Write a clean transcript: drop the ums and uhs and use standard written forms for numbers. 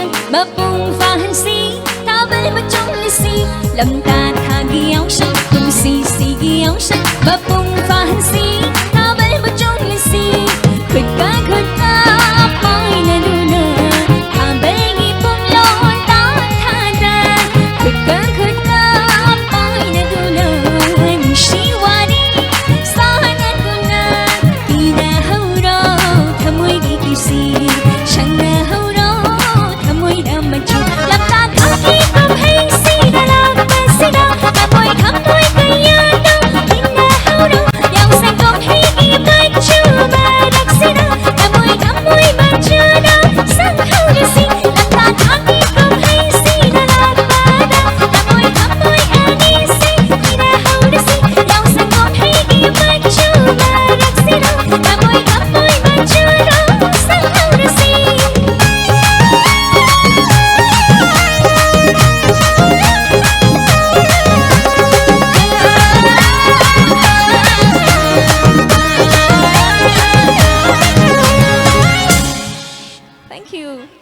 sinh mà bùng pha hành si ta bên mà trong lì xì lầm ta thà ghi áo sinh cùng xì xì ghi áo sinh mà bùng pha hành si ta bên mà trong lì xì khơi ca bơi nè đu nè thà bên ghi bùng lon ta thà ra khơi ca bơi nè đu nè xì hoa đi sa nè đu nè kỳ nè hâu đó thà môi ghi kỳ xì sang nè hâu đó thà môi đã mà chịu làm ta thà khi không hay xì đã làm ta xì đã ta môi thắm môi cây ya đâu kỳ nè hâu đó yang sang không hay ghi mai chưa mà đặc xì đã ta môi thắm môi mà chưa đâu sang hâu đã xì làm ta thà khi không hay xì đã làm ta đã ta môi thắm môi anh đi xì kỳ nè hâu đã xì yang sang không hay ghi mai chưa mà đặc xì đã ta môi thắm môi mà chưa đâu sang hâu đã xì. Thank you.